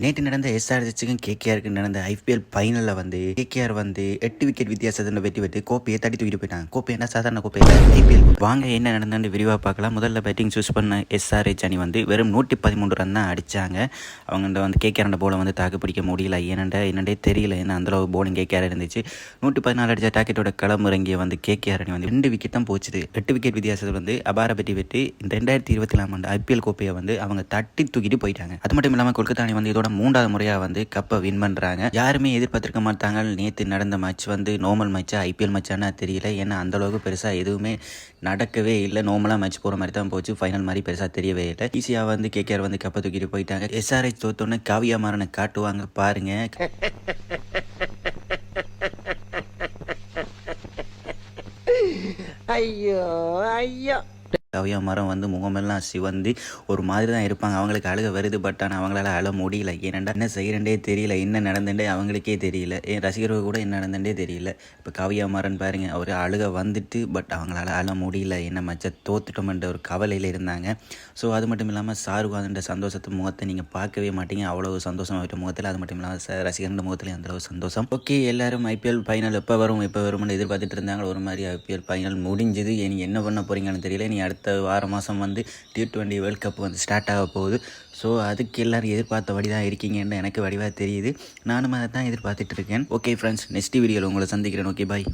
நேற்று நடந்த எஸ்ஆர்ஹெச்சுக்கும் கேகேஆருக்கு நடந்த ஐபிஎல் ஃபைனலில் வந்து கேகேஆர் வந்து 8 விக்கெட் வித்தியாசத்தில் வெற்றி பெற்று கோப்பையை தட்டி தூக்கிட்டு போயிட்டாங்க. கோப்பை என்ன சாதாரண கோப்பை இல்லை, ஐபிஎல். வாங்க என்ன நடந்ததுன்னு விரிவாக பார்க்கலாம். முதல்ல பேட்டிங் சூஸ் பண்ண எஸ்ஆர்ஹெச் அணி வந்து வெறும் 113 ரன் தான் அடித்தாங்க. அவங்க வந்து கேகேஆர் போல வந்து தாக்கு பிடிக்க முடியல. என்னண்டே தெரியல, ஏன்னா அந்தளவு போலிங் கேகேஆர் இருந்துச்சு. 114 அடித்த டாக்கெட்டோட களமிறங்கிய வந்து கேகேஆர் அணி வந்து 2 விக்கெட் தான் போச்சுது. 8 விக்கெட் வித்தியாசத்தில் வந்து அபார வெற்றி பெற்று இந்த 2024 ஆண்டு ஐபிஎல் கோப்பையை வந்து அவங்க தட்டி தூக்கிட்டு போயிட்டாங்க. அது மட்டும் இல்லாமல் கொல்கத்தா அணி வந்து இதோட 3வது முறையாக வந்து கப்பை வின் பண்ணுறாங்க. யாருமே எதிர்பார்த்திருக்க மாட்டாங்க. நேற்று நடந்த மேட்ச் வந்து நார்மல் மேட்சா ஐபிஎல் மேட்சானா தெரியல. ஏன்னா அந்தளவுக்கு பெருசாக எதுவுமே நடக்கவே இல்லை. நார்மலாக மேட்ச் போகிற மாதிரி தான் போச்சு. ஃபைனல் மாதிரி பெருசாக தெரியவே இல்லை. ஈஸியாக வந்து கேகேஆர் வந்து கப்பை தூக்கிட்டு போயிட்டாங்க. எஸ்ஆர்ஹெச் தோத்தோன்னு காவியா மாறனை காட்டுவாங்க பாருங்க. ஐயோ ஐயோ, காவியா மரம் வந்து முகமெல்லாம் சிவந்து ஒரு மாதிரி தான் இருப்பாங்க. அவங்களுக்கு அழுக வருது, பட் ஆனால் அவங்களால அழ முடியல. ஏனண்டா என்ன செய்கிறண்டே தெரியல, என்ன நடந்துட்டே அவங்களுக்கே தெரியல. என் ரசிகர்கள் கூட என்ன நடந்துட்டே தெரியல. இப்போ காவியா மரன் பாருங்க, அவர் அழுக வந்துட்டு பட் அவங்களால அழ முடியல. என்ன மச்ச தோத்துட்டோம்ன்ற ஒரு கவலையில் இருந்தாங்க. ஸோ அது மட்டும் இல்லாமல் ஷாருக்கான்ற சந்தோஷத்து முகத்தை நீங்கள் பார்க்கவே மாட்டீங்க. அவ்வளோ சந்தோஷம் ஆகிட்ட முகத்தில். அது மட்டும் இல்லாமல் ரசிகர்கள் முகத்தில் அந்தளவு சந்தோஷம். ஓகே, எல்லாரும் ஐபிஎல் ஃபைனல் எப்போ வரும்னு எதிர்பார்த்துட்டு இருந்தாங்க. ஒரு மாதிரி ஐபிஎல் ஃபைனல் முடிஞ்சுது. இனி என்ன பண்ண போகிறீங்கன்னு தெரியல. நீ அடுத்த வார மாதம் வந்து T20 வேர்ல்ட் கப் வந்து ஸ்டார்ட் ஆக போகுது. ஸோ அதுக்கு எல்லோரும் எதிர்பார்த்தபடி தான் இருக்கீங்கன்னு எனக்கு வடிவாக தெரியுது. நானும் அதை தான் எதிர்பார்த்துட்டு இருக்கேன். ஓகே ஃப்ரெண்ட்ஸ், நெக்ஸ்ட் வீடியோவில் உங்களை சந்திக்கிறேன். ஓகே, பாய்.